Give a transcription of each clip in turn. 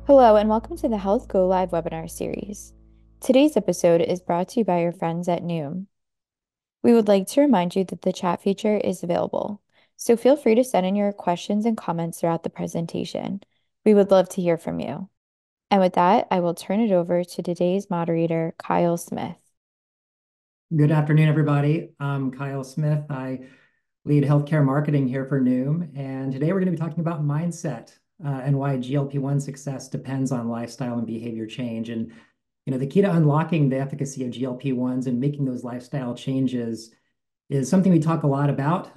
Hello, and welcome to the Health Go Live webinar series. Today's episode is brought to you by your friends at Noom. We would like to remind you that the chat feature is available, so feel free to send in your questions and comments throughout the presentation. We would love to hear from you. And with that, I will turn it over to today's moderator, Kyle Smith. Good afternoon, everybody. I'm Kyle Smith. I lead healthcare marketing here for Noom, and today we're going to be talking about mindset and why GLP-1 success depends on lifestyle and behavior change. And the key to unlocking the efficacy of GLP-1s and making those lifestyle changes is something we talk a lot about.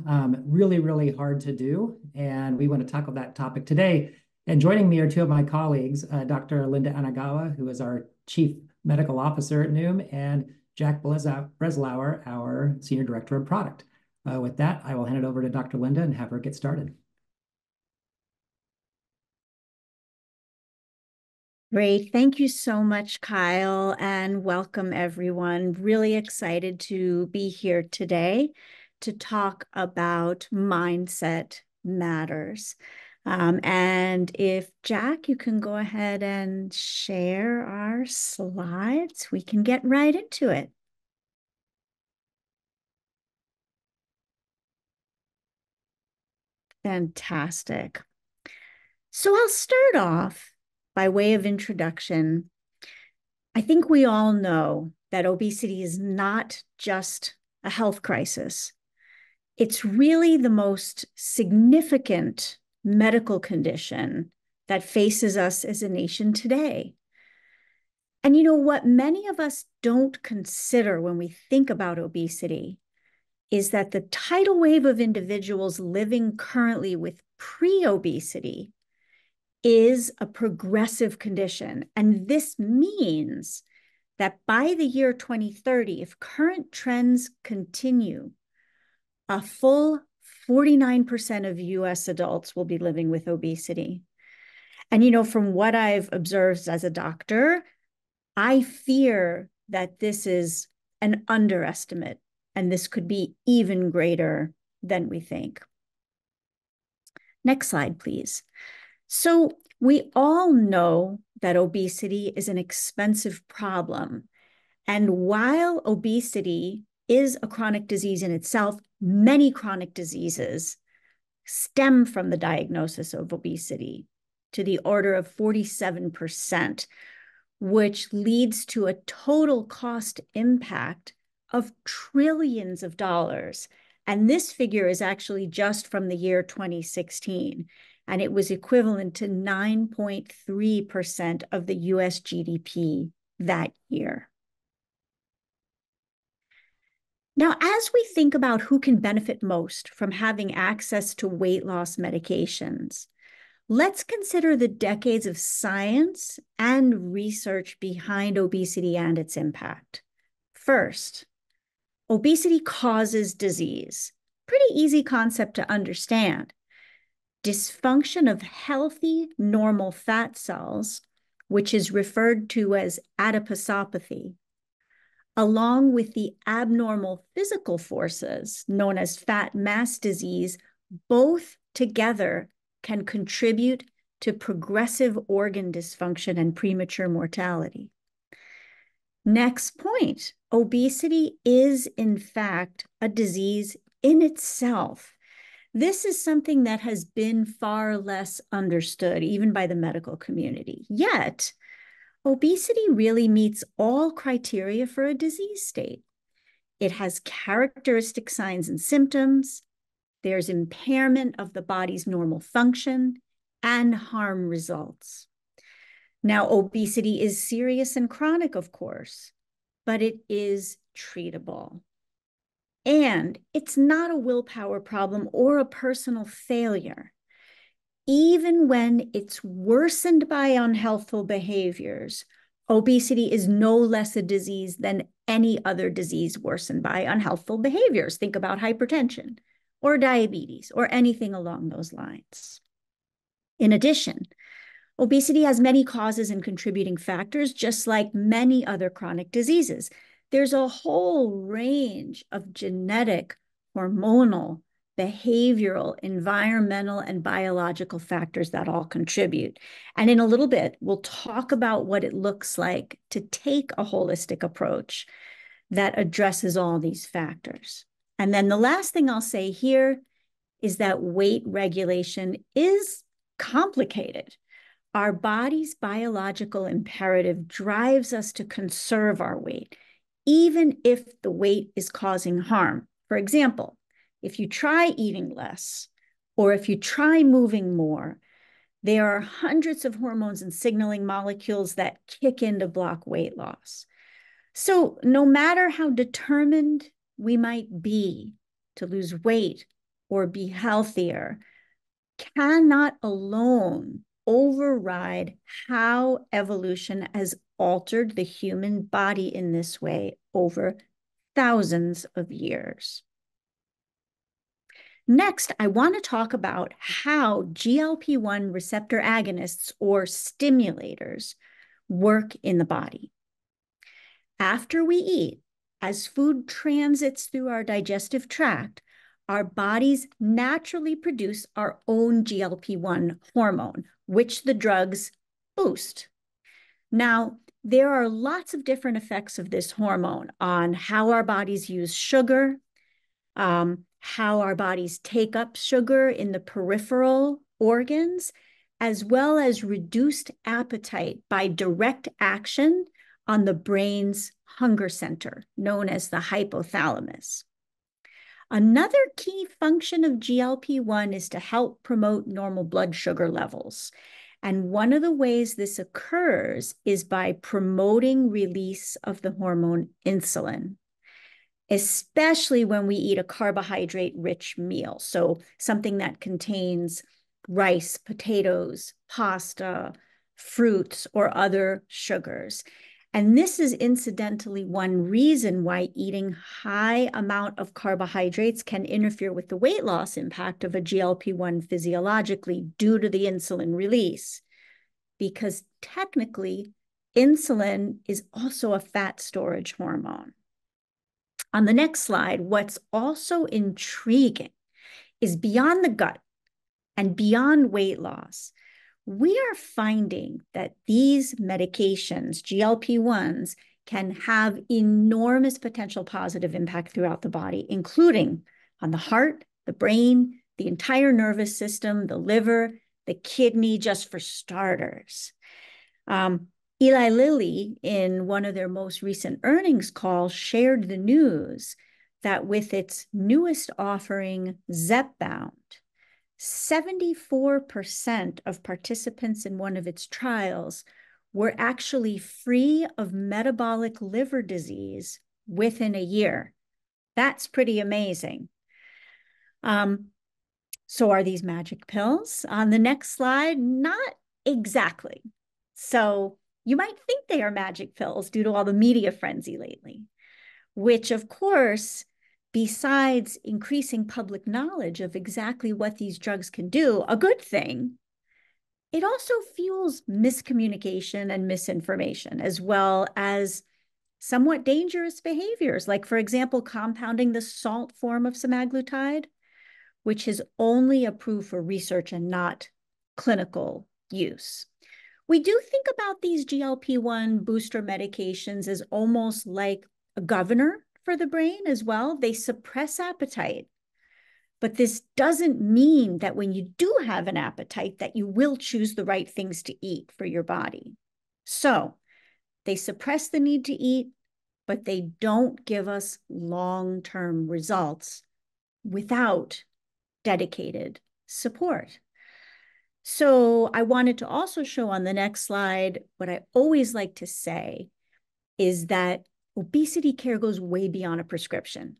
Really, really hard to do, and we want to tackle that topic today. And joining me are two of my colleagues, Dr. Linda Anagawa, who is our Chief Medical Officer at Noom, and Jack Breslauer, our Senior Director of Product. With that, I will hand it over to Dr. Linda and have her get started. Great. Thank you so much, Kyle, and welcome everyone. Really excited to be here today to talk about mindset matters. And if Jack, you can go ahead and share our slides, we can get right into it. Fantastic. So I'll start off by way of introduction. I think we all know that obesity is not just a health crisis. It's really the most significant medical condition that faces us as a nation today. And you know what many of us don't consider when we think about obesity is that the tidal wave of individuals living currently with pre-obesity is a progressive condition. And this means that by the year 2030, if current trends continue, a full 49% of US adults will be living with obesity. And from what I've observed as a doctor, I fear that this is an underestimate, and this could be even greater than we think. Next slide, please. So we all know that obesity is an expensive problem. And while obesity is a chronic disease in itself, many chronic diseases stem from the diagnosis of obesity to the order of 47%, which leads to a total cost impact of trillions of dollars. And this figure is actually just from the year 2016. And it was equivalent to 9.3% of the US GDP that year. Now, as we think about who can benefit most from having access to weight loss medications, let's consider the decades of science and research behind obesity and its impact. First, obesity causes disease. Pretty easy concept to understand. Dysfunction of healthy, normal fat cells, which is referred to as adiposopathy, along with the abnormal physical forces known as fat mass disease, both together can contribute to progressive organ dysfunction and premature mortality. Next point, obesity is in fact a disease in itself. This is something that has been far less understood, even by the medical community. Yet, obesity really meets all criteria for a disease state. It has characteristic signs and symptoms. There's impairment of the body's normal function and harm results. Now, obesity is serious and chronic, of course, but it is treatable. And it's not a willpower problem or a personal failure. Even when it's worsened by unhealthful behaviors, obesity is no less a disease than any other disease worsened by unhealthful behaviors. Think about hypertension or diabetes or anything along those lines. In addition, obesity has many causes and contributing factors, just like many other chronic diseases. There's a whole range of genetic, hormonal, behavioral, environmental, and biological factors that all contribute. And in a little bit, we'll talk about what it looks like to take a holistic approach that addresses all these factors. And then the last thing I'll say here is that weight regulation is complicated. Our body's biological imperative drives us to conserve our weight, even if the weight is causing harm. For example, if you try eating less, or if you try moving more, there are hundreds of hormones and signaling molecules that kick in to block weight loss. So no matter how determined we might be to lose weight or be healthier, cannot alone override how evolution has altered the human body in this way over thousands of years. Next, I want to talk about how GLP-1 receptor agonists or stimulators work in the body. After we eat, as food transits through our digestive tract, our bodies naturally produce our own GLP-1 hormone, which the drugs boost. Now, there are lots of different effects of this hormone on how our bodies use sugar, how our bodies take up sugar in the peripheral organs, as well as reduced appetite by direct action on the brain's hunger center, known as the hypothalamus. Another key function of GLP-1 is to help promote normal blood sugar levels. And one of the ways this occurs is by promoting release of the hormone insulin, especially when we eat a carbohydrate-rich meal. So something that contains rice, potatoes, pasta, fruits, or other sugars. And this is incidentally one reason why eating high amount of carbohydrates can interfere with the weight loss impact of a GLP-1 physiologically due to the insulin release. Because technically, insulin is also a fat storage hormone. On the next slide, what's also intriguing is beyond the gut and beyond weight loss, we are finding that these medications, GLP-1s, can have enormous potential positive impact throughout the body, including on the heart, the brain, the entire nervous system, the liver, the kidney, just for starters. Eli Lilly, in one of their most recent earnings calls, shared the news that with its newest offering, Zepbound, 74% of participants in one of its trials were actually free of metabolic liver disease within a year. That's pretty amazing. So are these magic pills? On the next slide, not exactly. So you might think they are magic pills due to all the media frenzy lately, which of course, besides increasing public knowledge of exactly what these drugs can do, a good thing, it also fuels miscommunication and misinformation, as well as somewhat dangerous behaviors, like, for example, compounding the salt form of semaglutide, which is only approved for research and not clinical use. We do think about these GLP-1 booster medications as almost like a governor for the brain as well. They suppress appetite. But this doesn't mean that when you do have an appetite that you will choose the right things to eat for your body. So they suppress the need to eat, but they don't give us long-term results without dedicated support. So I wanted to also show on the next slide, what I always like to say is that obesity care goes way beyond a prescription.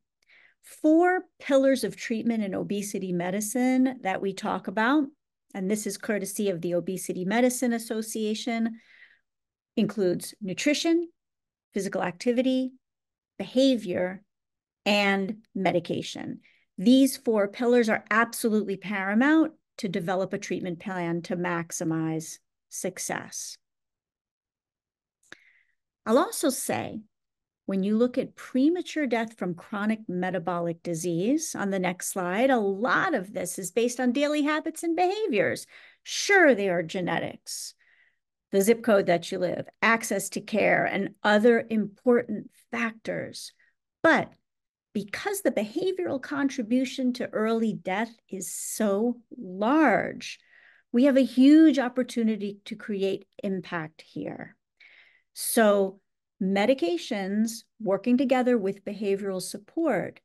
4 pillars of treatment in obesity medicine that we talk about, and this is courtesy of the Obesity Medicine Association, includes nutrition, physical activity, behavior, and medication. These 4 pillars are absolutely paramount to develop a treatment plan to maximize success. I'll also say when you look at premature death from chronic metabolic disease on the next slide, a lot of this is based on daily habits and behaviors. Sure, they are genetics, the zip code that you live, access to care, and other important factors. But because the behavioral contribution to early death is so large, we have a huge opportunity to create impact here. So medications working together with behavioral support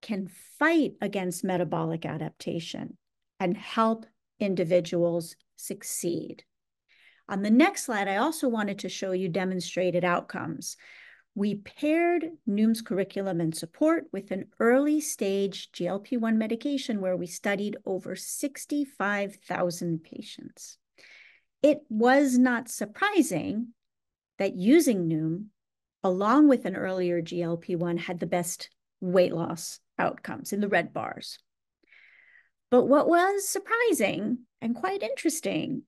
can fight against metabolic adaptation and help individuals succeed. On the next slide, I also wanted to show you demonstrated outcomes. We paired Noom's curriculum and support with an early stage GLP-1 medication where we studied over 65,000 patients. It was not surprising that using Noom, along with an earlier GLP-1, had the best weight loss outcomes in the red bars. But what was surprising and quite interesting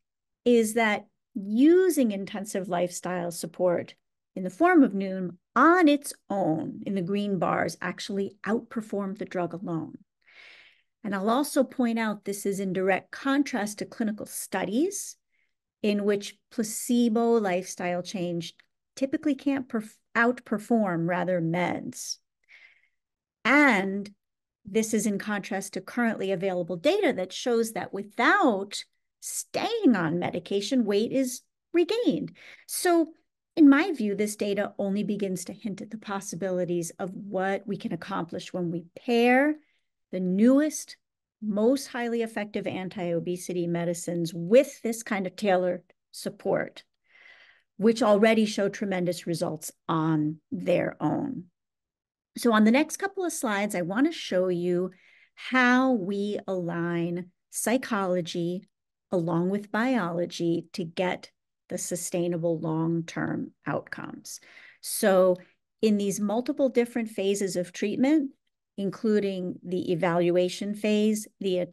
is that using intensive lifestyle support in the form of Noom on its own in the green bars actually outperformed the drug alone. And I'll also point out this is in direct contrast to clinical studies in which placebo lifestyle change typically can't outperform rather meds. And this is in contrast to currently available data that shows that without staying on medication, weight is regained. So in my view, this data only begins to hint at the possibilities of what we can accomplish when we pair the newest, most highly effective anti-obesity medicines with this kind of tailored support, which already show tremendous results on their own. So on the next couple of slides, I want to show you how we align psychology along with biology to get the sustainable long-term outcomes. So in these multiple different phases of treatment, including the evaluation phase, the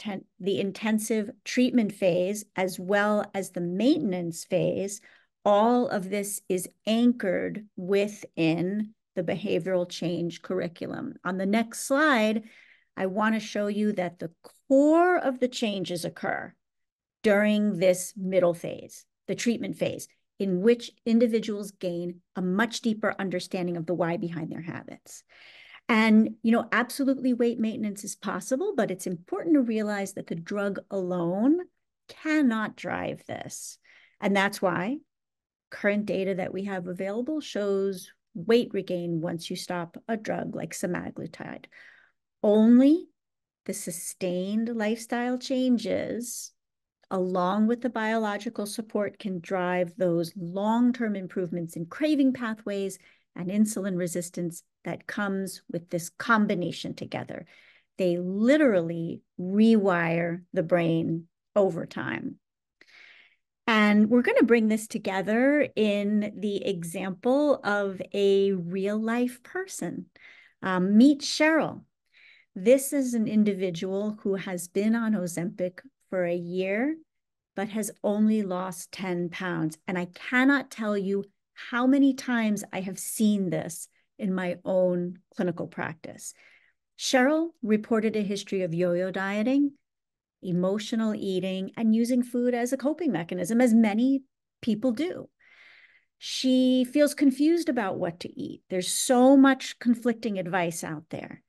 intensive treatment phase, as well as the maintenance phase, all of this is anchored within the behavioral change curriculum. On the next slide, I want to show you that the core of the changes occur during this middle phase, the treatment phase, in which individuals gain a much deeper understanding of the why behind their habits. And, absolutely weight maintenance is possible, but it's important to realize that the drug alone cannot drive this. And that's why current data that we have available shows weight regain once you stop a drug like semaglutide. Only the sustained lifestyle changes along with the biological support can drive those long-term improvements in craving pathways and insulin resistance that comes with this combination together. They literally rewire the brain over time. And we're going to bring this together in the example of a real-life person. Meet Cheryl. This is an individual who has been on Ozempic for a year, but has only lost 10 pounds. And I cannot tell you how many times I have seen this in my own clinical practice. Cheryl reported a history of yo-yo dieting, emotional eating, and using food as a coping mechanism, as many people do. She feels confused about what to eat. There's so much conflicting advice out there.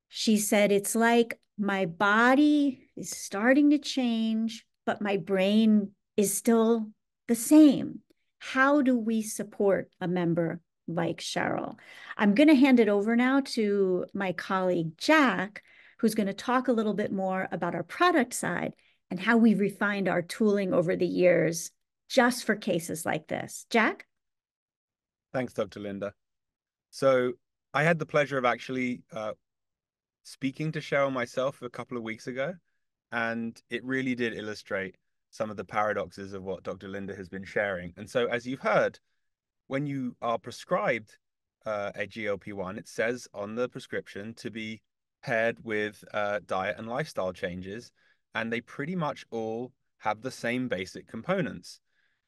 She said, it's like my body is starting to change, but my brain is still the same. How do we support a member like Cheryl? I'm going to hand it over now to my colleague, Jack, who's going to talk a little bit more about our product side and how we refined our tooling over the years just for cases like this. Jack? Thanks, Dr. Linda. So I had the pleasure of actually speaking to Cheryl myself a couple of weeks ago, and it really did illustrate some of the paradoxes of what Dr. Linda has been sharing. And so, as you've heard, when you are prescribed a GLP-1, it says on the prescription to be paired with diet and lifestyle changes, and they pretty much all have the same basic components.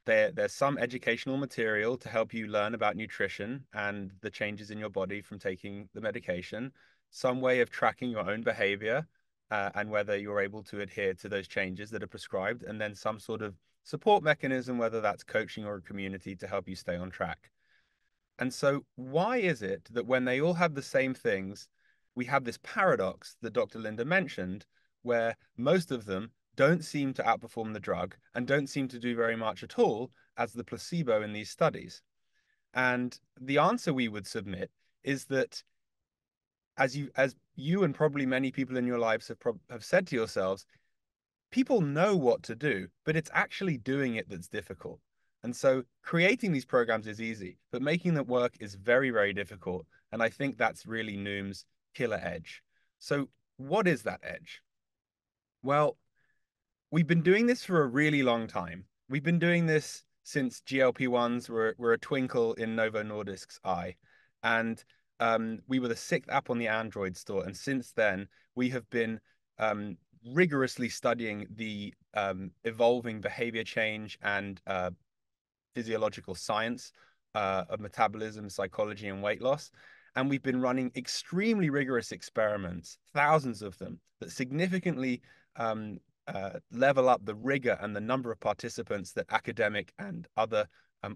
There's some educational material to help you learn about nutrition and the changes in your body from taking the medication, some way of tracking your own behavior and whether you're able to adhere to those changes that are prescribed, and then some sort of support mechanism, whether that's coaching or a community to help you stay on track. And so, why is it that when they all have the same things, we have this paradox that Dr. Linda mentioned, where most of them don't seem to outperform the drug and don't seem to do very much at all as the placebo in these studies? And the answer we would submit is that as you and probably many people in your lives have said to yourselves, people know what to do, but it's actually doing it that's difficult. And so creating these programs is easy, but making them work is very, very difficult. And I think that's really Noom's killer edge. So what is that edge? Well, we've been doing this for a really long time. We've been doing this since GLP-1s were a twinkle in Novo Nordisk's eye. And we were the sixth app on the Android store. And since then, we have been rigorously studying the evolving behavior change and physiological science of metabolism, psychology, and weight loss. And we've been running extremely rigorous experiments, thousands of them, that significantly level up the rigor and the number of participants that academic and other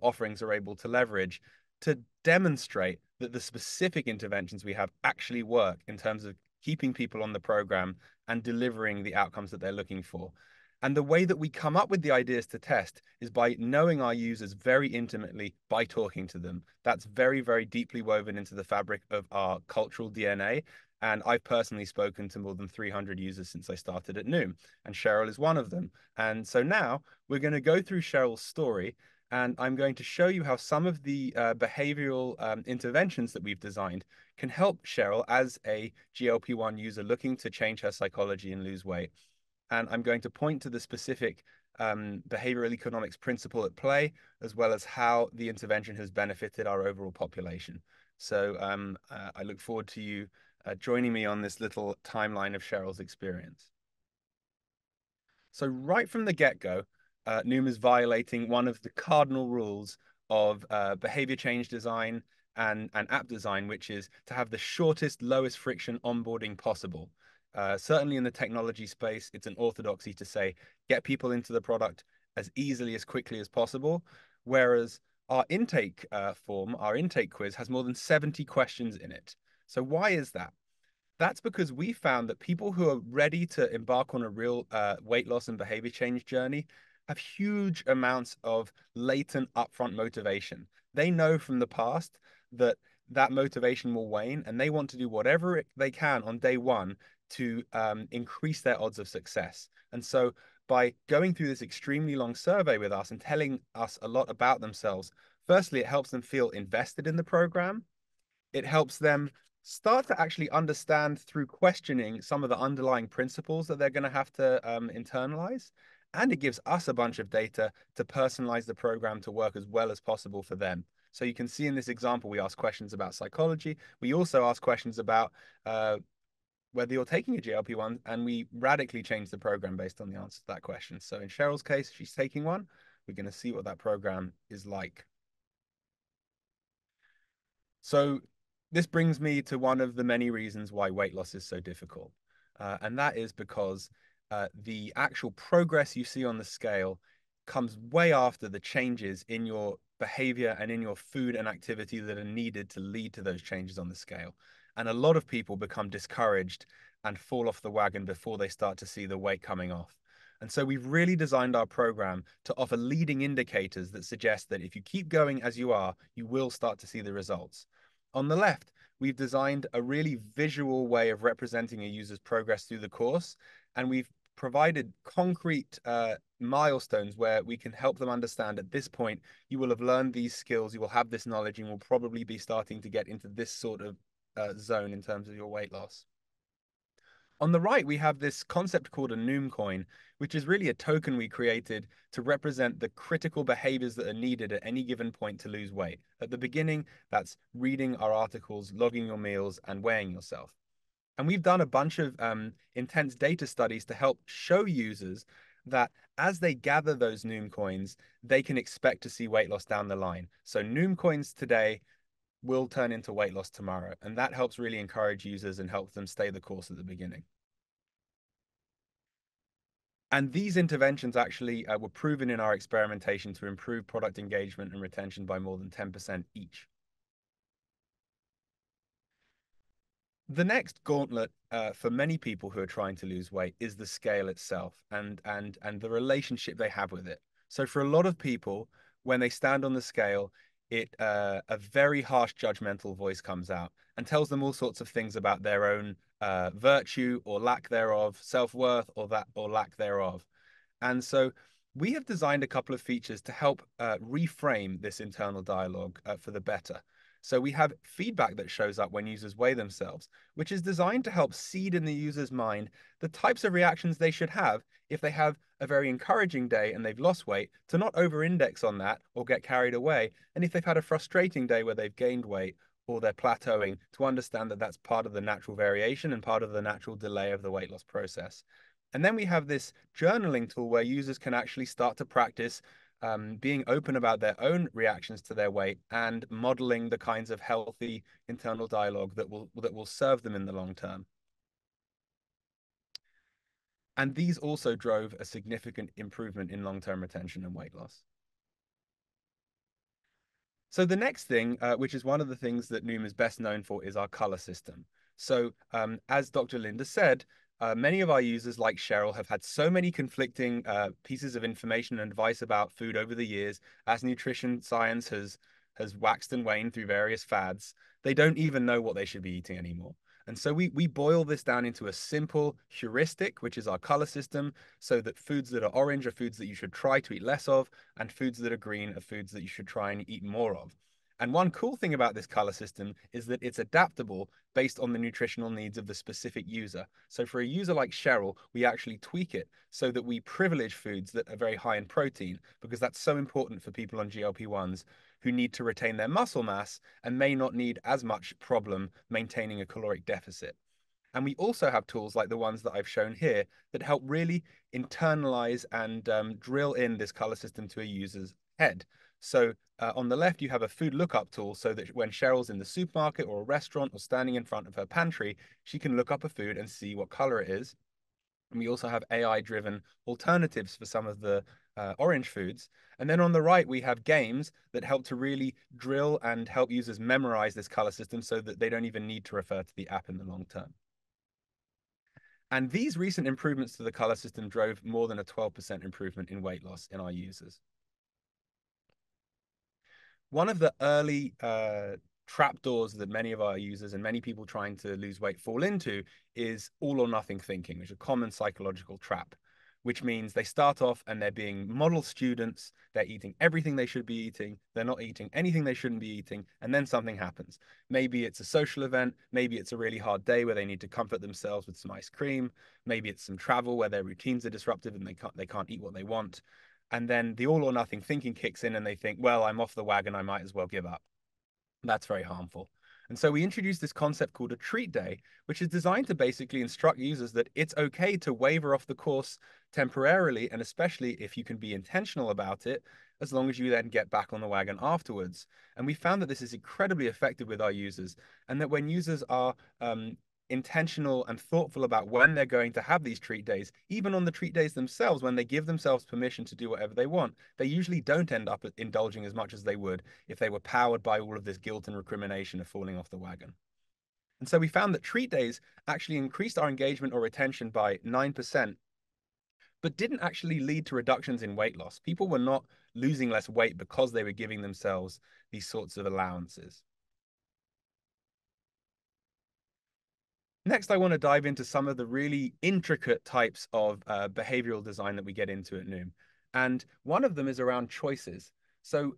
offerings are able to leverage to demonstrate that the specific interventions we have actually work in terms of keeping people on the program and delivering the outcomes that they're looking for. And the way that we come up with the ideas to test is by knowing our users very intimately by talking to them. That's very, very deeply woven into the fabric of our cultural DNA. And I've personally spoken to more than 300 users since I started at Noom, and Cheryl is one of them. And so now we're going to go through Cheryl's story, and I'm going to show you how some of the behavioral interventions that we've designed can help Cheryl as a GLP-1 user looking to change her psychology and lose weight. And I'm going to point to the specific behavioral economics principle at play, as well as how the intervention has benefited our overall population. So I look forward to you joining me on this little timeline of Cheryl's experience. So right from the get-go, Noom is violating one of the cardinal rules of behavior change design and app design, which is to have the shortest, lowest friction onboarding possible. Certainly in the technology space, it's an orthodoxy to say, get people into the product as easily, as quickly as possible. Whereas our intake form, our intake quiz has more than 70 questions in it. So why is that? That's because we found that people who are ready to embark on a real weight loss and behavior change journey have huge amounts of latent upfront motivation. They know from the past that that motivation will wane, and they want to do whatever they can on day one to increase their odds of success. And so by going through this extremely long survey with us and telling us a lot about themselves, firstly, it helps them feel invested in the program. It helps them start to actually understand through questioning some of the underlying principles that they're going to have to internalize. And it gives us a bunch of data to personalize the program to work as well as possible for them. So you can see in this example, we ask questions about psychology. We also ask questions about whether you're taking a GLP-1, and we radically change the program based on the answer to that question. So in Cheryl's case, she's taking one. We're going to see what that program is like. So this brings me to one of the many reasons why weight loss is so difficult. And that is because the actual progress you see on the scale comes way after the changes in your behavior and in your food and activity that are needed to lead to those changes on the scale. And a lot of people become discouraged and fall off the wagon before they start to see the weight coming off. And so we've really designed our program to offer leading indicators that suggest that if you keep going as you are, you will start to see the results. On the left, we've designed a really visual way of representing a user's progress through the course, and we've provided concrete milestones where we can help them understand at this point, you will have learned these skills, you will have this knowledge, and will probably be starting to get into this sort of zone in terms of your weight loss. On the right, we have this concept called a Noom coin, which is really a token we created to represent the critical behaviors that are needed at any given point to lose weight. At the beginning, that's reading our articles, logging your meals, and weighing yourself. And we've done a bunch of intense data studies to help show users that as they gather those Noom coins, they can expect to see weight loss down the line. So Noom coins today will turn into weight loss tomorrow. And that helps really encourage users and helps them stay the course at the beginning. And these interventions actually were proven in our experimentation to improve product engagement and retention by more than 10% each. The next gauntlet for many people who are trying to lose weight is the scale itself and the relationship they have with it. So for a lot of people, when they stand on the scale, a very harsh judgmental voice comes out and tells them all sorts of things about their own virtue or lack thereof, self-worth or lack thereof. And so we have designed a couple of features to help reframe this internal dialogue for the better. So we have feedback that shows up when users weigh themselves, which is designed to help seed in the user's mind the types of reactions they should have if they have a very encouraging day and they've lost weight, to not over-index on that or get carried away. And if they've had a frustrating day where they've gained weight or they're plateauing, to understand that that's part of the natural variation and part of the natural delay of the weight loss process. And then we have this journaling tool where users can actually start to practice being open about their own reactions to their weight and modeling the kinds of healthy internal dialogue that will serve them in the long term. And these also drove a significant improvement in long-term retention and weight loss. So the next thing, which is one of the things that Noom is best known for, is our color system. So as Dr. Linda said, many of our users, like Cheryl, have had so many conflicting pieces of information and advice about food over the years, as nutrition science has waxed and waned through various fads. They don't even know what they should be eating anymore. And so we boil this down into a simple heuristic, which is our color system, so that foods that are orange are foods that you should try to eat less of, and foods that are green are foods that you should try and eat more of. And one cool thing about this color system is that it's adaptable based on the nutritional needs of the specific user. So for a user like Cheryl, we actually tweak it so that we privilege foods that are very high in protein, because that's so important for people on GLP-1s who need to retain their muscle mass and may not need as much problem maintaining a caloric deficit. And we also have tools like the ones that I've shown here that help really internalize and drill in this color system to a user's head. So on the left, you have a food lookup tool so that when Cheryl's in the supermarket or a restaurant or standing in front of her pantry, she can look up a food and see what color it is. And we also have AI-driven alternatives for some of the orange foods. And then on the right, we have games that help to really drill and help users memorize this color system so that they don't even need to refer to the app in the long term. And these recent improvements to the color system drove more than a 12% improvement in weight loss in our users. One of the early trapdoors that many of our users and many people trying to lose weight fall into is all or nothing thinking, which is a common psychological trap, which means they start off and they're being model students, they're eating everything they should be eating, they're not eating anything they shouldn't be eating, and then something happens. Maybe it's a social event, maybe it's a really hard day where they need to comfort themselves with some ice cream, maybe it's some travel where their routines are disruptive and they can't eat what they want. And then the all or nothing thinking kicks in and they think, well, I'm off the wagon, I might as well give up. That's very harmful. And so we introduced this concept called a treat day, which is designed to basically instruct users that it's okay to waver off the course temporarily, and especially if you can be intentional about it, as long as you then get back on the wagon afterwards. And we found that this is incredibly effective with our users, and that when users are intentional and thoughtful about when they're going to have these treat days, even on the treat days themselves, when they give themselves permission to do whatever they want, they usually don't end up indulging as much as they would if they were powered by all of this guilt and recrimination of falling off the wagon. And so we found that treat days actually increased our engagement or retention by 9%, but didn't actually lead to reductions in weight loss. People were not losing less weight because they were giving themselves these sorts of allowances. Next, I want to dive into some of the really intricate types of behavioral design that we get into at Noom. And one of them is around choices. So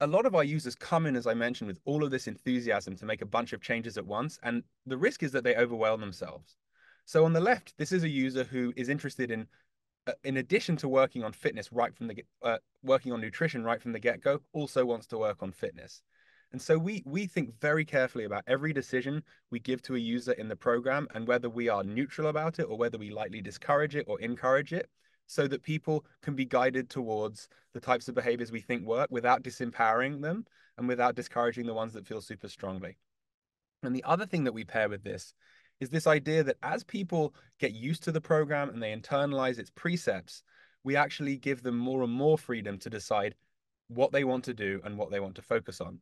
a lot of our users come in, as I mentioned, with all of this enthusiasm to make a bunch of changes at once. And the risk is that they overwhelm themselves. So on the left, this is a user who is interested in addition to working on fitness right from the working on nutrition right from the get-go, also wants to work on fitness. And so we think very carefully about every decision we give to a user in the program and whether we are neutral about it or whether we lightly discourage it or encourage it. so that people can be guided towards the types of behaviors we think work without disempowering them and without discouraging the ones that feel super strongly. And the other thing that we pair with this is this idea that as people get used to the program and they internalize its precepts, we actually give them more and more freedom to decide what they want to do and what they want to focus on.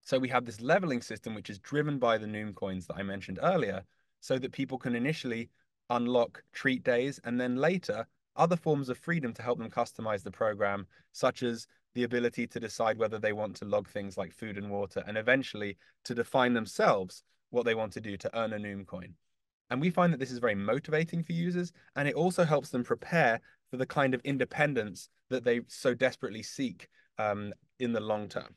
So we have this leveling system, which is driven by the Noom coins that I mentioned earlier, so that people can initially unlock treat days and then later other forms of freedom to help them customize the program, such as the ability to decide whether they want to log things like food and water, and eventually to define themselves what they want to do to earn a Noom coin. And we find that this is very motivating for users, and it also helps them prepare for the kind of independence that they so desperately seek in the long term.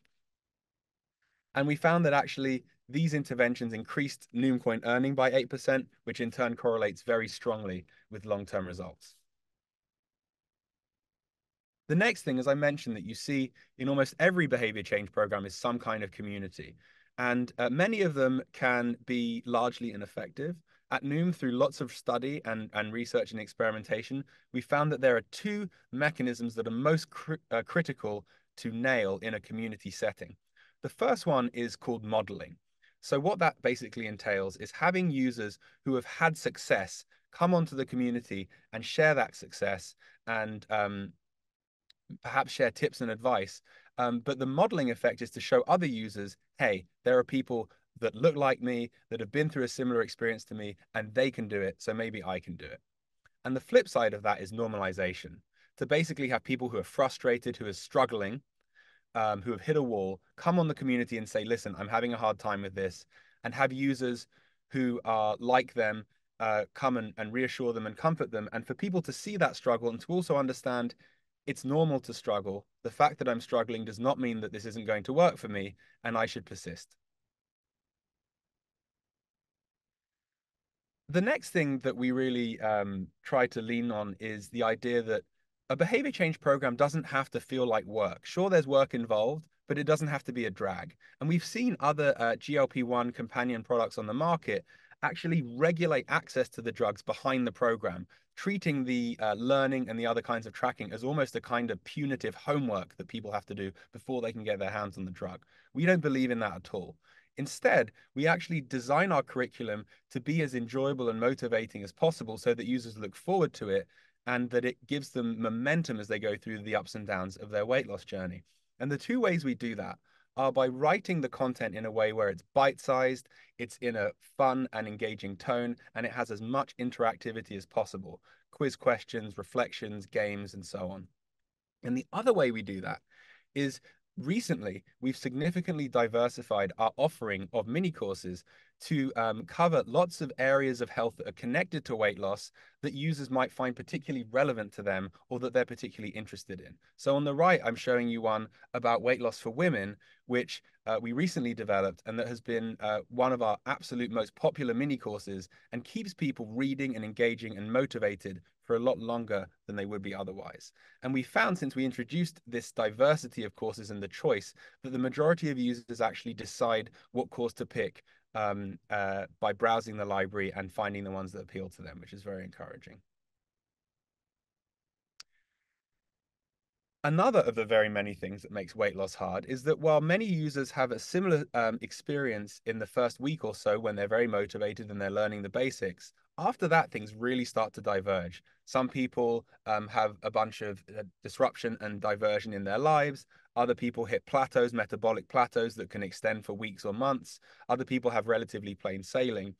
And we found that actually these interventions increased Noom coin earning by 8%, which in turn correlates very strongly with long-term results. The next thing, as I mentioned, that you see in almost every behavior change program is some kind of community. And many of them can be largely ineffective. At Noom, through lots of study and research and experimentation, we found that there are two mechanisms that are most critical to nail in a community setting. The first one is called modeling. So what that basically entails is having users who have had success come onto the community and share that success and perhaps share tips and advice. But the modeling effect is to show other users, hey, there are people that look like me, that have been through a similar experience to me, and they can do it, so maybe I can do it. And the flip side of that is normalization, to basically have people who are frustrated, who are struggling, who have hit a wall, come on the community and say, listen, I'm having a hard time with this, and have users who are like them come and reassure them and comfort them. And for people to see that struggle and to also understand it's normal to struggle. The fact that I'm struggling does not mean that this isn't going to work for me, and I should persist. The next thing that we really try to lean on is the idea that a behavior change program doesn't have to feel like work. Sure, there's work involved, but it doesn't have to be a drag. And we've seen other GLP-1 companion products on the market actually regulate access to the drugs behind the program, treating the learning and the other kinds of tracking as almost a kind of punitive homework that people have to do before they can get their hands on the drug. We don't believe in that at all. Instead, we actually design our curriculum to be as enjoyable and motivating as possible so that users look forward to it and that it gives them momentum as they go through the ups and downs of their weight loss journey. And the two ways we do that are by writing the content in a way where it's bite-sized, it's in a fun and engaging tone, and it has as much interactivity as possible. Quiz questions, reflections, games, and so on. And the other way we do that is recently we've significantly diversified our offering of mini courses to cover lots of areas of health that are connected to weight loss that users might find particularly relevant to them or that they're particularly interested in. So on the right, I'm showing you one about weight loss for women, which we recently developed and that has been one of our absolute most popular mini courses and keeps people reading and engaging and motivated for a lot longer than they would be otherwise. And we found since we introduced this diversity of courses and the choice that the majority of users actually decide what course to pick by browsing the library and finding the ones that appeal to them, which is very encouraging. Another of the very many things that makes weight loss hard is that while many users have a similar experience in the first week or so when they're very motivated and they're learning the basics, after that, things really start to diverge. Some people have a bunch of disruption and diversion in their lives. Other people hit plateaus, metabolic plateaus that can extend for weeks or months. Other people have relatively plain sailing.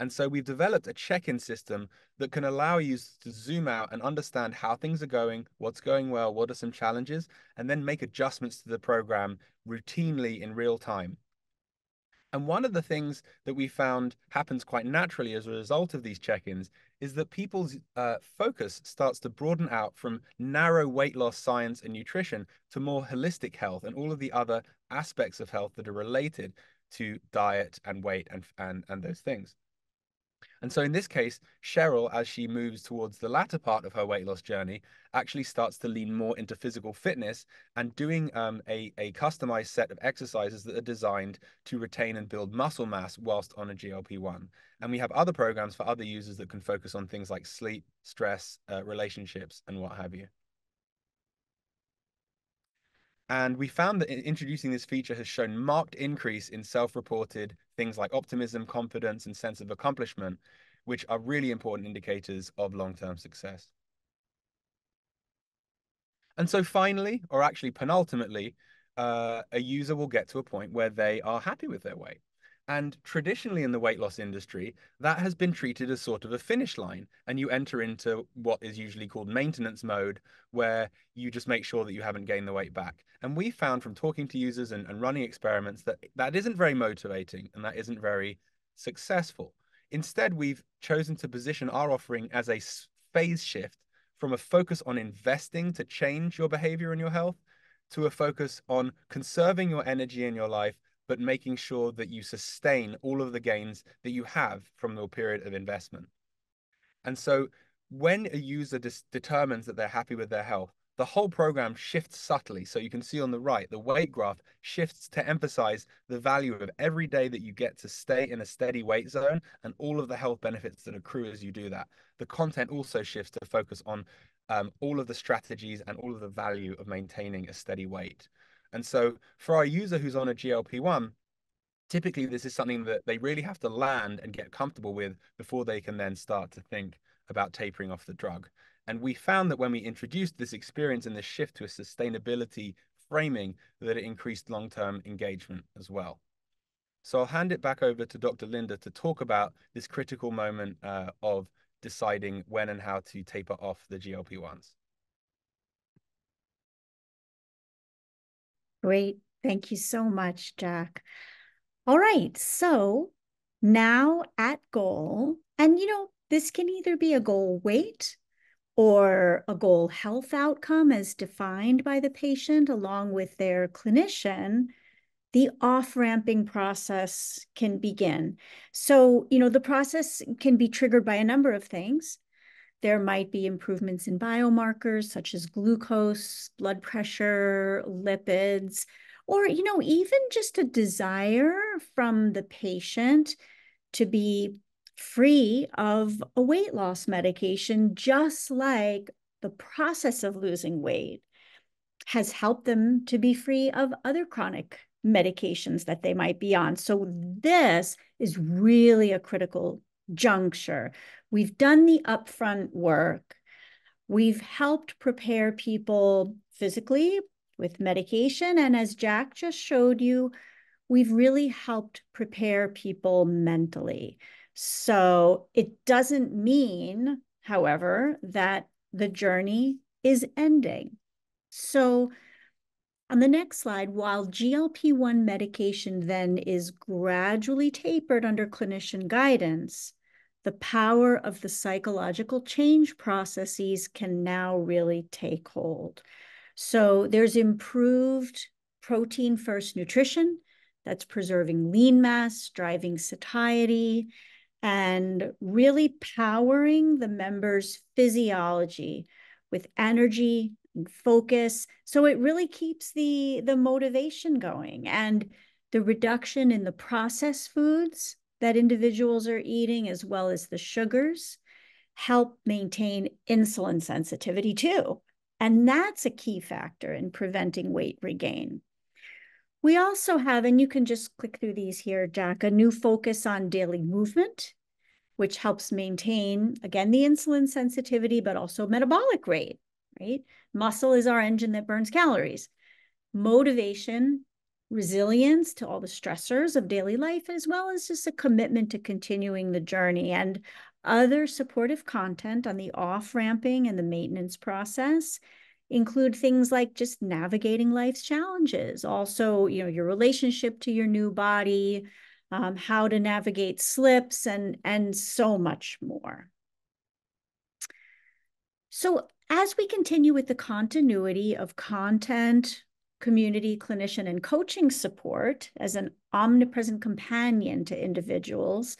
And so we've developed a check-in system that can allow you to zoom out and understand how things are going, what's going well, what are some challenges, and then make adjustments to the program routinely in real time. And one of the things that we found happens quite naturally as a result of these check-ins is that people's focus starts to broaden out from narrow weight loss science and nutrition to more holistic health and all of the other aspects of health that are related to diet and weight and those things. And so in this case, Cheryl, as she moves towards the latter part of her weight loss journey, actually starts to lean more into physical fitness and doing a customized set of exercises that are designed to retain and build muscle mass whilst on a GLP-1. And we have other programs for other users that can focus on things like sleep, stress, relationships, and what have you. And we found that introducing this feature has shown marked increase in self-reported things like optimism, confidence, and sense of accomplishment, which are really important indicators of long-term success. And so finally, or actually penultimately, a user will get to a point where they are happy with their weight. And traditionally in the weight loss industry, that has been treated as sort of a finish line. And you enter into what is usually called maintenance mode, where you just make sure that you haven't gained the weight back. And we found from talking to users and running experiments that that isn't very motivating and that isn't very successful. Instead, we've chosen to position our offering as a phase shift from a focus on investing to change your behavior and your health to a focus on conserving your energy in your life, but making sure that you sustain all of the gains that you have from your period of investment. And so when a user determines that they're happy with their health, the whole program shifts subtly. So you can see on the right, the weight graph shifts to emphasize the value of every day that you get to stay in a steady weight zone and all of the health benefits that accrue as you do that. The content also shifts to focus on all of the strategies and all of the value of maintaining a steady weight. And so for our user who's on a GLP-1, typically this is something that they really have to land and get comfortable with before they can then start to think about tapering off the drug. And we found that when we introduced this experience and this shift to a sustainability framing, that it increased long-term engagement as well. So I'll hand it back over to Dr. Linda to talk about this critical moment of deciding when and how to taper off the GLP-1s. Great. Thank you so much, Jack. All right. So now at goal, and this can either be a goal weight or a goal health outcome as defined by the patient along with their clinician, the off-ramping process can begin. So, the process can be triggered by a number of things. There might be improvements in biomarkers such as glucose, blood pressure, lipids, or, even just a desire from the patient to be free of a weight loss medication, just like the process of losing weight has helped them to be free of other chronic medications that they might be on. So this is really a critical juncture. We've done the upfront work. We've helped prepare people physically with medication. And as Jack just showed you, we've really helped prepare people mentally. So it doesn't mean, however, that the journey is ending. So on the next slide, while GLP-1 medication then is gradually tapered under clinician guidance, the power of the psychological change processes can now really take hold. So there's improved protein-first nutrition that's preserving lean mass, driving satiety, and really powering the members' physiology with energy and focus. So it really keeps the motivation going, and the reduction in the processed foods that individuals are eating, as well as the sugars, help maintain insulin sensitivity too. And that's a key factor in preventing weight regain. We also have, and you can just click through these here, Jack, a new focus on daily movement, which helps maintain, again, the insulin sensitivity, but also metabolic rate, right? Muscle is our engine that burns calories. Motivation, resilience to all the stressors of daily life, as well as just a commitment to continuing the journey, and other supportive content on the off-ramping and the maintenance process include things like just navigating life's challenges. Also, your relationship to your new body, how to navigate slips, and so much more. So as we continue with the continuity of content, community, clinician, and coaching support as an omnipresent companion to individuals,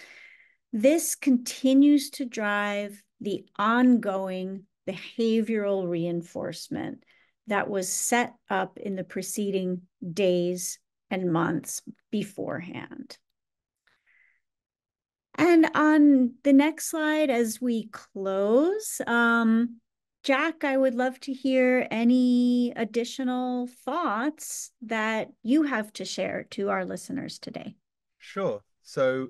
This continues to drive the ongoing behavioral reinforcement that was set up in the preceding days and months beforehand. And on the next slide, as we close, Jack, I would love to hear any additional thoughts that you have to share to our listeners today. Sure. So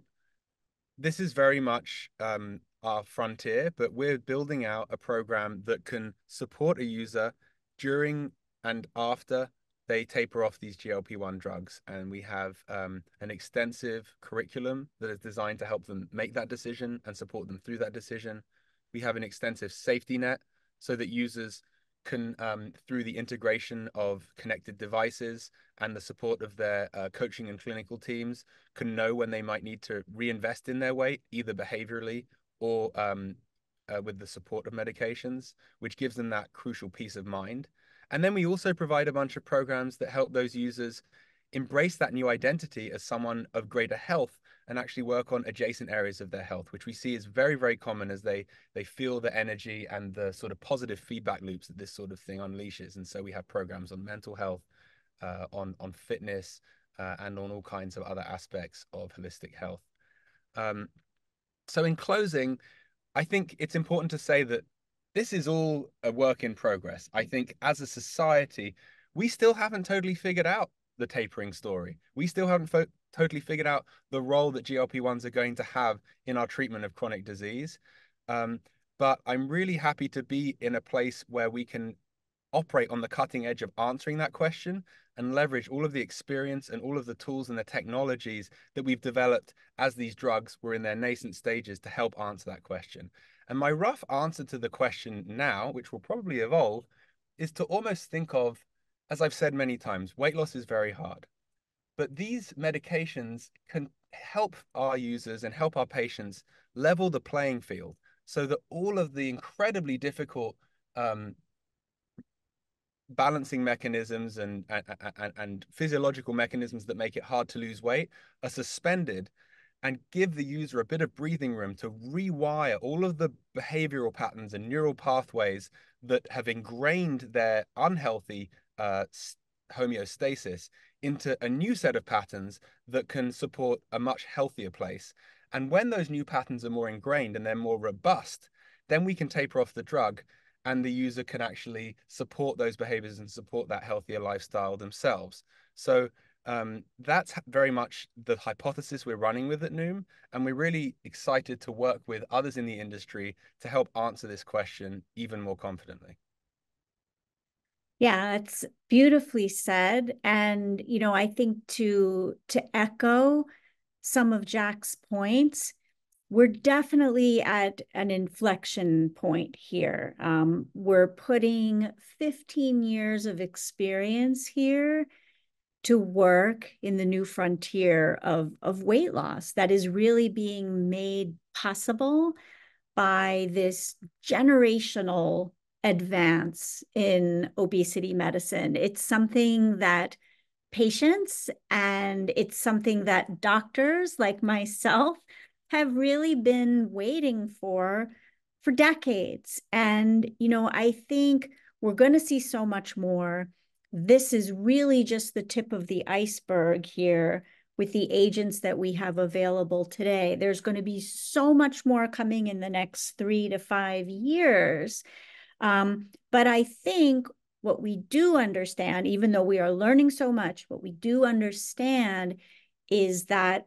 this is very much our frontier, but we're building out a program that can support a user during and after they taper off these GLP-1 drugs. And we have an extensive curriculum that is designed to help them make that decision and support them through that decision. We have an extensive safety net so that users can, through the integration of connected devices and the support of their coaching and clinical teams, can know when they might need to reinvest in their weight, either behaviorally or with the support of medications, which gives them that crucial peace of mind. And then we also provide a bunch of programs that help those users embrace that new identity as someone of greater health and actually work on adjacent areas of their health, which we see is very, very common as they feel the energy and the sort of positive feedback loops that this sort of thing unleashes. And so we have programs on mental health, on fitness, and on all kinds of other aspects of holistic health. So in closing, I think it's important to say that this is all a work in progress. I think as a society, we still haven't totally figured out the tapering story. We still haven't totally figured out the role that GLP-1s are going to have in our treatment of chronic disease. But I'm really happy to be in a place where we can operate on the cutting edge of answering that question and leverage all of the experience and all of the tools and the technologies that we've developed as these drugs were in their nascent stages to help answer that question. And my rough answer to the question now, which will probably evolve, is to almost think of, as I've said many times, weight loss is very hard. But these medications can help our users and help our patients level the playing field so that all of the incredibly difficult balancing mechanisms and physiological mechanisms that make it hard to lose weight are suspended and give the user a bit of breathing room to rewire all of the behavioral patterns and neural pathways that have ingrained their unhealthy homeostasis into a new set of patterns that can support a much healthier place. And when those new patterns are more ingrained and they're more robust, then we can taper off the drug and the user can actually support those behaviors and support that healthier lifestyle themselves. So that's very much the hypothesis we're running with at Noom, and we're really excited to work with others in the industry to help answer this question even more confidently. Yeah, it's beautifully said. And, I think to echo some of Jack's points, we're definitely at an inflection point here. We're putting 15 years of experience here to work in the new frontier of weight loss that is really being made possible by this generational advance in obesity medicine. It's something that patients and it's something that doctors like myself have really been waiting for decades. And, I think we're going to see so much more. This is really just the tip of the iceberg here with the agents that we have available today. There's going to be so much more coming in the next 3 to 5 years. But I think what we do understand, even though we are learning so much, what we do understand is that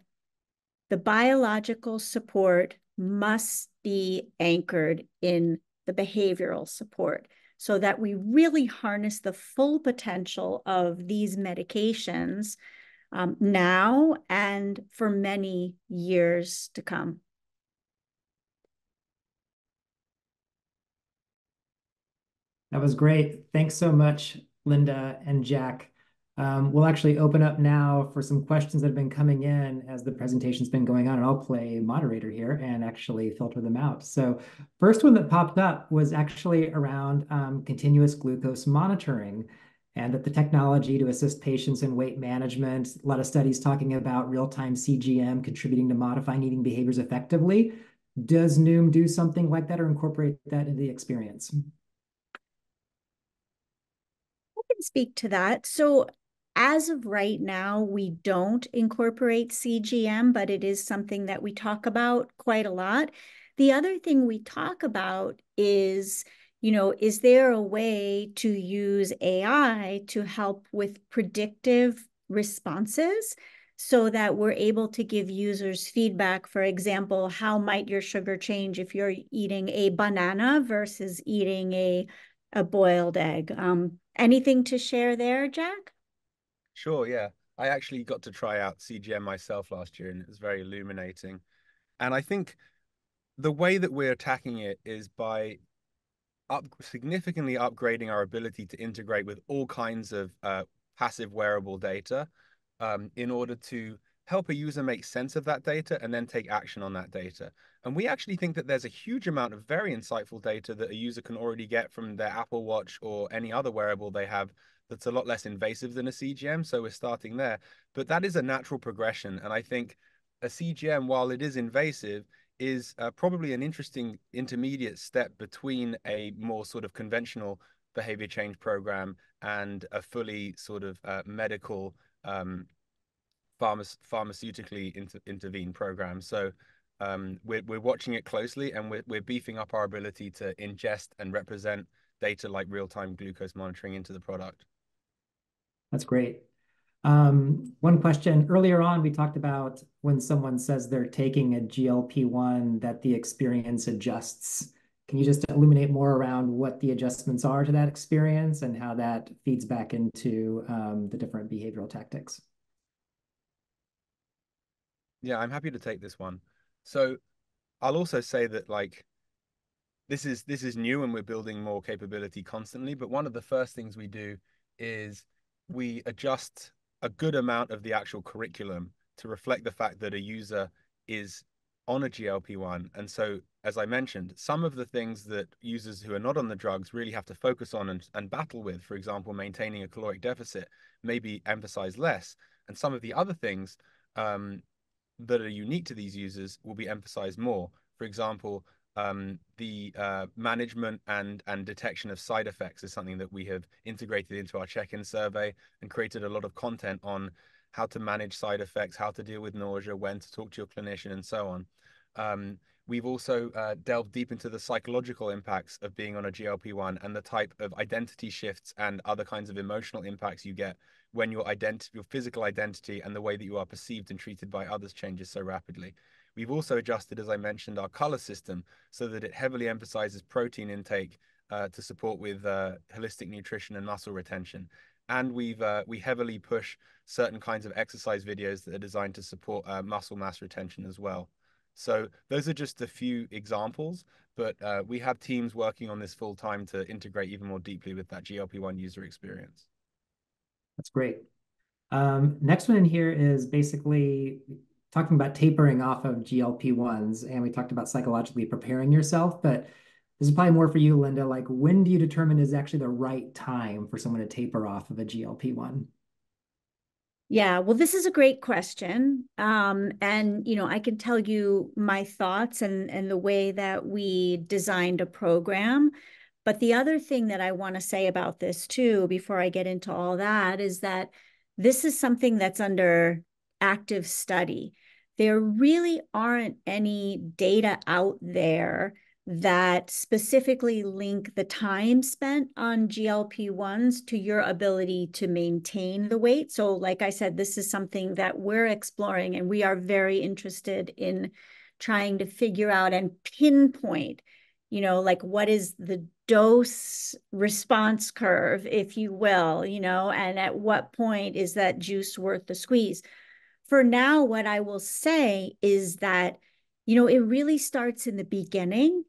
the biological support must be anchored in the behavioral support so that we really harness the full potential of these medications now and for many years to come. That was great. Thanks so much, Linda and Jack. We'll actually open up now for some questions that have been coming in as the presentation's been going on, and I'll play moderator here and actually filter them out. So first one that popped up was actually around continuous glucose monitoring. and that the technology to assist patients in weight management, a lot of studies talking about real-time CGM contributing to modifying eating behaviors effectively. Does Noom do something like that or incorporate that into the experience? I can speak to that. So as of right now, we don't incorporate CGM, but it is something that we talk about quite a lot. The other thing we talk about is, is there a way to use AI to help with predictive responses so that we're able to give users feedback? For example, how might your sugar change if you're eating a banana versus eating a boiled egg? Anything to share there, Jack? Sure, yeah. I actually got to try out CGM myself last year, and it was very illuminating. And I think the way that we're attacking it is by significantly upgrading our ability to integrate with all kinds of passive wearable data in order to help a user make sense of that data and then take action on that data. And we actually think that there's a huge amount of very insightful data that a user can already get from their Apple Watch or any other wearable they have that's a lot less invasive than a CGM. So we're starting there. But that is a natural progression. And I think a CGM, while it is invasive, is probably an interesting intermediate step between a more sort of conventional behavior change program and a fully sort of medical pharmaceutically intervene program. So we're watching it closely, and we're beefing up our ability to ingest and represent data like real-time glucose monitoring into the product. That's great. One question earlier on, we talked about when someone says they're taking a GLP-1 that the experience adjusts. Can you just illuminate more around what the adjustments are to that experience and how that feeds back into the different behavioral tactics? Yeah, I'm happy to take this one. So I'll also say that like this is new and we're building more capability constantly, but one of the first things we do is we adjust a good amount of the actual curriculum to reflect the fact that a user is on a GLP-1. And so, as I mentioned, some of the things that users who are not on the drugs really have to focus on and battle with, for example, maintaining a caloric deficit, may be emphasized less. And some of the other things that are unique to these users will be emphasized more. For example, the management and detection of side effects is something that we have integrated into our check-in survey and created a lot of content on how to manage side effects, how to deal with nausea, when to talk to your clinician, and so on. We've also delved deep into the psychological impacts of being on a GLP-1 and the type of identity shifts and other kinds of emotional impacts you get when your physical identity and the way that you are perceived and treated by others changes so rapidly. We've also adjusted, as I mentioned, our color system so that it heavily emphasizes protein intake to support with holistic nutrition and muscle retention. And we heavily push certain kinds of exercise videos that are designed to support muscle mass retention as well. So those are just a few examples, but we have teams working on this full time to integrate even more deeply with that GLP-1 user experience. That's great. Next one in here is basically talking about tapering off of GLP-1s, and we talked about psychologically preparing yourself, but this is probably more for you, Linda. Like, when do you determine is actually the right time for someone to taper off of a GLP-1? Yeah, well, this is a great question. And, I can tell you my thoughts and the way that we designed a program. But the other thing that I want to say about this too, before I get into all that, is that this is something that's under active study. There really aren't any data out there that specifically link the time spent on GLP-1s to your ability to maintain the weight. So like I said, this is something that we're exploring, and we are very interested in trying to figure out and pinpoint, like what is the dose response curve, if you will, and at what point is that juice worth the squeeze. For now, what I will say is that, it really starts in the beginning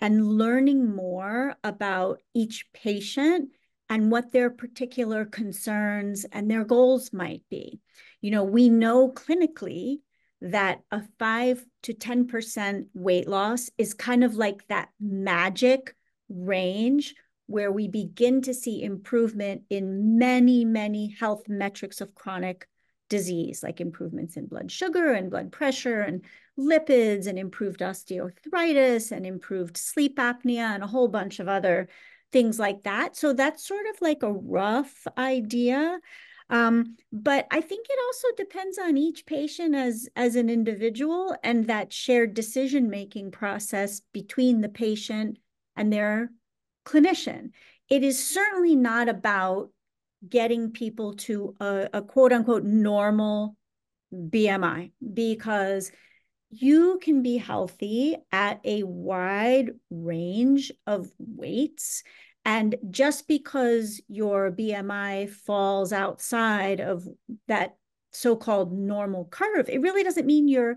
and learning more about each patient and what their particular concerns and their goals might be. We know clinically that a 5 to 10% weight loss is kind of like that magic range where we begin to see improvement in many, many health metrics of chronic disease, like improvements in blood sugar and blood pressure and lipids and improved osteoarthritis and improved sleep apnea and a whole bunch of other things like that. So that's sort of like a rough idea. But I think it also depends on each patient as an individual and that shared decision-making process between the patient and their clinician. It is certainly not about getting people to a quote unquote normal BMI, because you can be healthy at a wide range of weights. And just because your BMI falls outside of that so-called normal curve, it really doesn't mean you're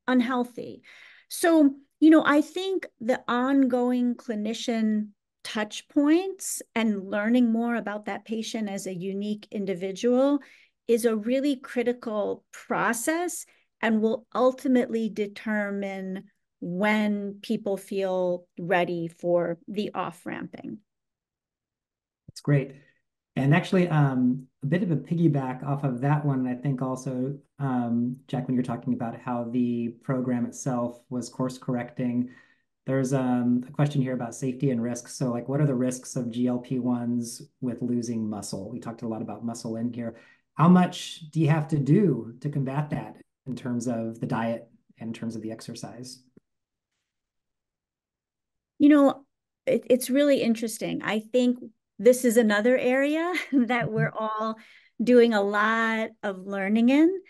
unhealthy. So, I think the ongoing clinician touch points and learning more about that patient as a unique individual is a really critical process and will ultimately determine when people feel ready for the off-ramping. That's great. And actually, a bit of a piggyback off of that one, I think also, Jack, when you're talking about how the program itself was course correcting, there's a question here about safety and risks. So like, what are the risks of GLP-1s with losing muscle? We talked a lot about muscle in here. How much do you have to do to combat that in terms of the diet and in terms of the exercise? It's really interesting. I think this is another area that we're all doing a lot of learning in.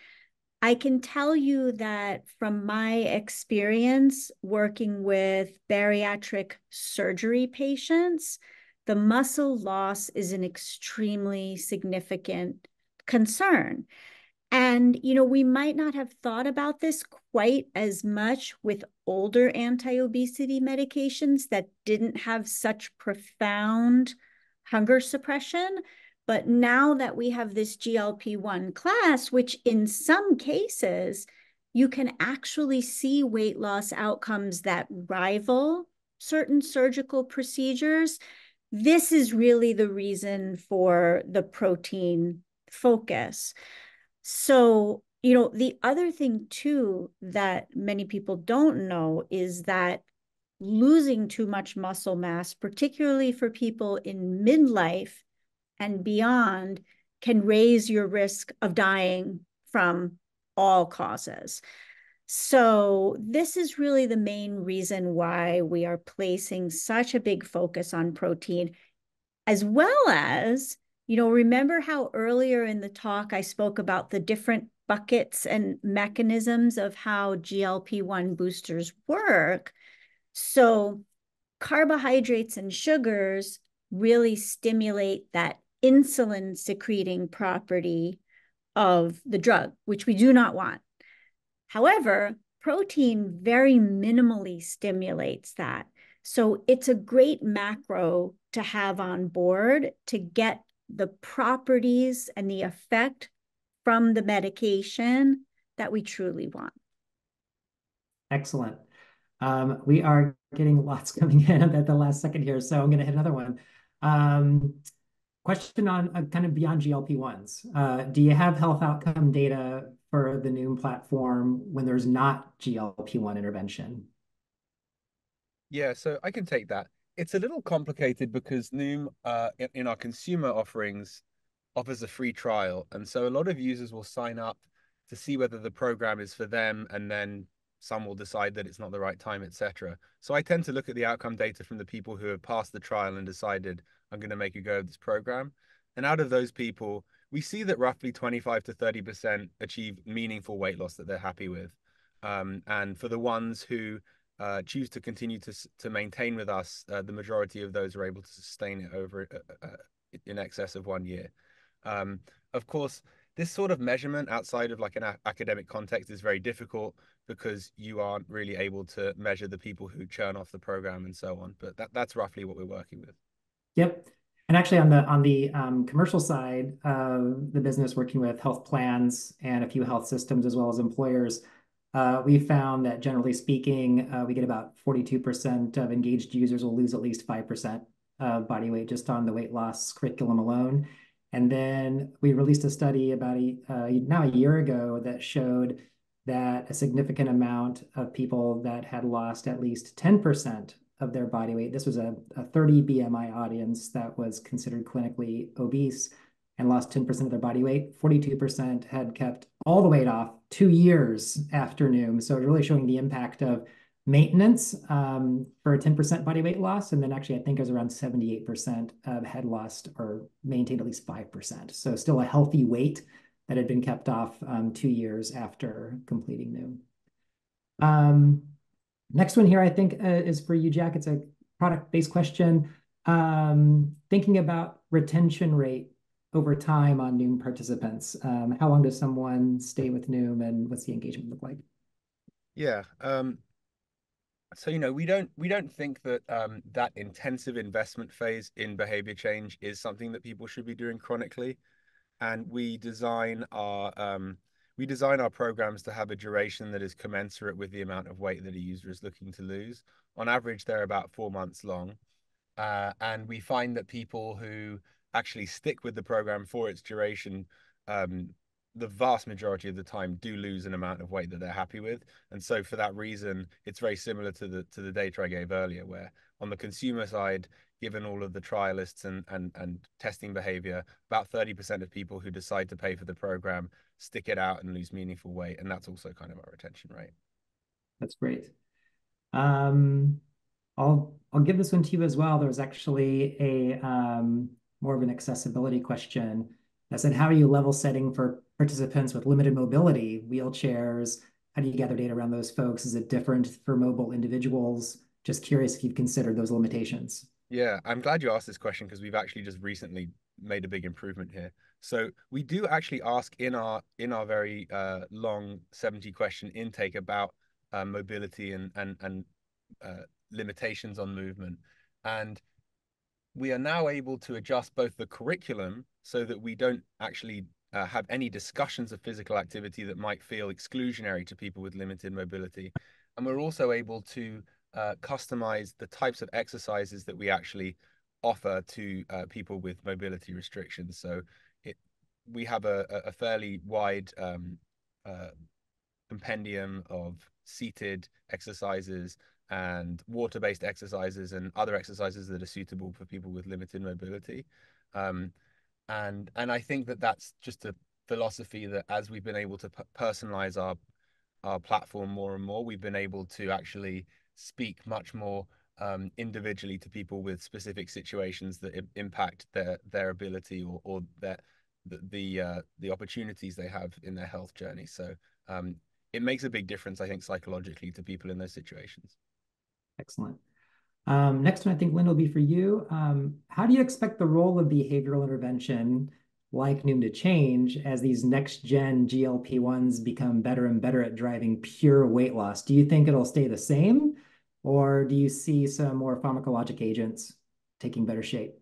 I can tell you that from my experience working with bariatric surgery patients, the muscle loss is an extremely significant concern. And, we might not have thought about this quite as much with older anti-obesity medications that didn't have such profound hunger suppression. But now that we have this GLP-1 class, which in some cases, you can actually see weight loss outcomes that rival certain surgical procedures, this is really the reason for the protein focus. So, the other thing too that many people don't know is that losing too much muscle mass, particularly for people in midlife and beyond, can raise your risk of dying from all causes. So this is really the main reason why we are placing such a big focus on protein, as well as, remember how earlier in the talk I spoke about the different buckets and mechanisms of how GLP-1 boosters work. So carbohydrates and sugars really stimulate that insulin secreting property of the drug, which we do not want. However, protein very minimally stimulates that. So it's a great macro to have on board to get the properties and the effect from the medication that we truly want. Excellent. We are getting lots coming in at the last second here, so I'm going to hit another one. Question on kind of beyond GLP-1s. Do you have health outcome data for the Noom platform when there's not GLP-1 intervention? Yeah, so I can take that. It's a little complicated because Noom, in our consumer offerings, offers a free trial. And so a lot of users will sign up to see whether the program is for them, and then some will decide that it's not the right time, etc. So I tend to look at the outcome data from the people who have passed the trial and decided, I'm going to make a go of this program. And out of those people, we see that roughly 25 to 30% achieve meaningful weight loss that they're happy with. And for the ones who choose to continue to maintain with us, the majority of those are able to sustain it over in excess of 1 year. Of course, this sort of measurement outside of like an academic context is very difficult because you aren't really able to measure the people who churn off the program and so on. But that's roughly what we're working with. Yep. And actually, on the commercial side of the business, working with health plans and a few health systems as well as employers, we found that generally speaking, we get about 42% of engaged users will lose at least 5% of body weight just on the weight loss curriculum alone. And then we released a study about now a year ago that showed that a significant amount of people that had lost at least 10% of their body weight, this was a 30 BMI audience that was considered clinically obese and lost 10% of their body weight, 42% had kept all the weight off 2 years after Noom. So really showing the impact of maintenance for a 10% body weight loss. And then actually, I think it was around 78% had lost or maintained at least 5%. So still a healthy weight that had been kept off 2 years after completing Noom. Next one here, I think, is for you, Jack. It's a product-based question. Thinking about retention rate over time on Noom participants. How long does someone stay with Noom and what's the engagement look like? Yeah. So we don't think that that intensive investment phase in behavior change is something that people should be doing chronically, and we design our programs to have a duration that is commensurate with the amount of weight that a user is looking to lose. On average, they're about 4 months long. And we find that people who actually stick with the program for its duration, the vast majority of the time do lose an amount of weight that they're happy with. And so for that reason, it's very similar to the data I gave earlier, where on the consumer side, given all of the trialists and testing behavior, about 30% of people who decide to pay for the program stick it out and lose meaningful weight. And that's also kind of our retention rate. That's great. Um, I'll give this one to you as well. There was actually a more of an accessibility question that said, how are you level setting for participants with limited mobility, wheelchairs? How do you gather data around those folks? Is it different for mobile individuals? Just curious if you've considered those limitations. Yeah, I'm glad you asked this question because we've actually just recently made a big improvement here. So we do actually ask in our very long 70 question intake about mobility and limitations on movement. And we are now able to adjust both the curriculum so that we don't actually have any discussions of physical activity that might feel exclusionary to people with limited mobility. And we're also able to customize the types of exercises that we actually offer to people with mobility restrictions. So we have a fairly wide compendium of seated exercises and water-based exercises and other exercises that are suitable for people with limited mobility. And I think that that's just a philosophy that as we've been able to personalize our platform more and more, we've been able to actually speak much more individually to people with specific situations that impact their ability or the opportunities they have in their health journey. So it makes a big difference, I think, psychologically to people in those situations. Excellent. Next one, I think, Lynn, will be for you. How do you expect the role of behavioral intervention like Noom to change as these next-gen GLP-1s become better and better at driving pure weight loss? Do you think it'll stay the same, or do you see some more pharmacologic agents taking better shape?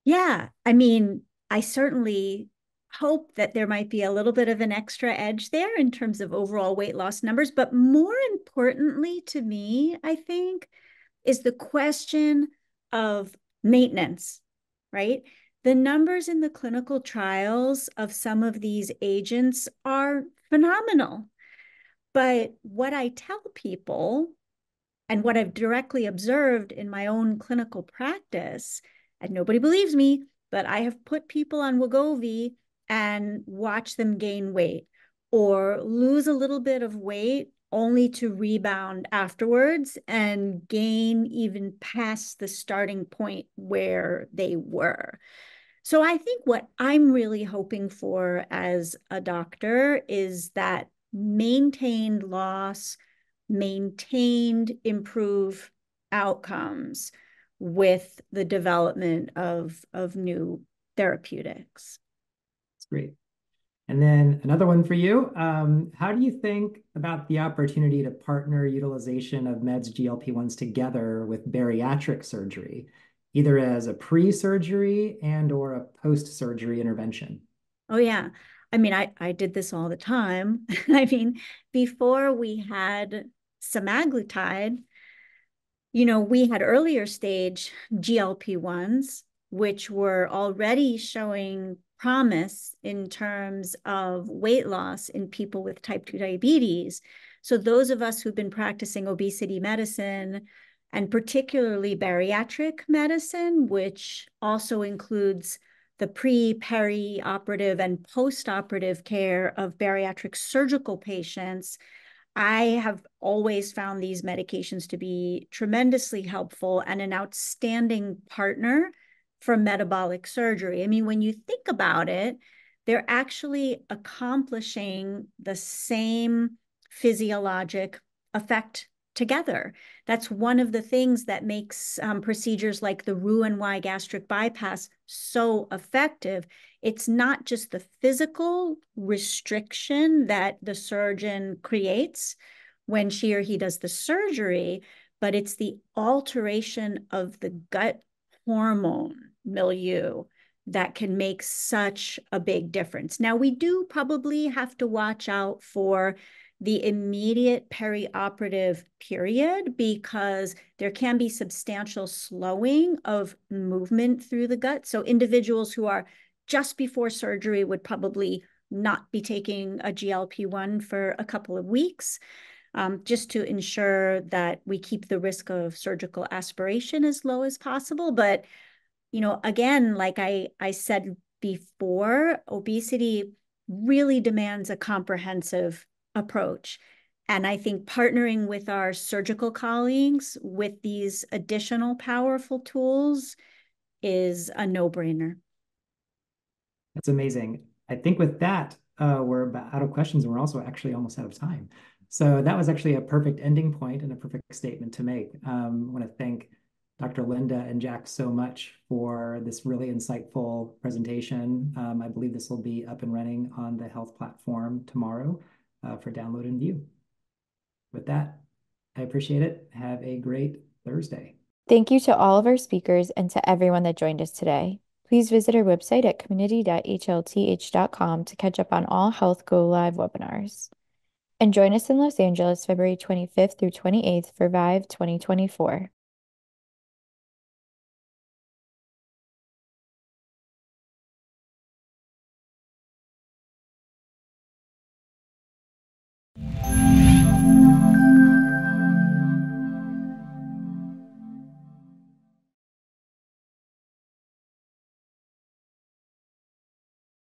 Yeah, I mean, I certainly hope that there might be a little bit of an extra edge there in terms of overall weight loss numbers. But more importantly to me, I think, is the question of maintenance, right? The numbers in the clinical trials of some of these agents are phenomenal. But what I tell people and what I've directly observed in my own clinical practice, and nobody believes me, but I have put people on Wegovy and watch them gain weight or lose a little bit of weight only to rebound afterwards and gain even past the starting point where they were. So I think what I'm really hoping for as a doctor is that maintained loss, maintained improve outcomes with the development of new therapeutics. That's great. And then another one for you. How do you think about the opportunity to partner utilization of meds GLP-1s together with bariatric surgery, either as a pre-surgery and or a post-surgery intervention? Oh, yeah. I mean, I did this all the time. I mean, before we had semaglutide, We had earlier stage GLP-1s, which were already showing promise in terms of weight loss in people with type 2 diabetes. So those of us who've been practicing obesity medicine, and particularly bariatric medicine, which also includes the peri-operative and post-operative care of bariatric surgical patients, I have always found these medications to be tremendously helpful and an outstanding partner for metabolic surgery. I mean, when you think about it, they're actually accomplishing the same physiologic effect together. That's one of the things that makes procedures like the Roux-en-Y gastric bypass so effective. It's not just the physical restriction that the surgeon creates when she or he does the surgery, but it's the alteration of the gut hormone milieu that can make such a big difference. Now, we do probably have to watch out for the immediate perioperative period because there can be substantial slowing of movement through the gut. So individuals who are just before surgery would probably not be taking a GLP-1 for a couple of weeks, just to ensure that we keep the risk of surgical aspiration as low as possible. But, again, like I said before, obesity really demands a comprehensive approach. And I think partnering with our surgical colleagues with these additional powerful tools is a no-brainer. That's amazing. I think with that, we're about out of questions and we're also actually almost out of time. So that was actually a perfect ending point and a perfect statement to make. I want to thank Dr. Linda and Jack so much for this really insightful presentation. I believe this will be up and running on the health platform tomorrow for download and view. With that, I appreciate it. Have a great Thursday. Thank you to all of our speakers and to everyone that joined us today. Please visit our website at community.hlth.com to catch up on all Health Go Live webinars. And join us in Los Angeles, February 25th through 28th for VIVE 2024.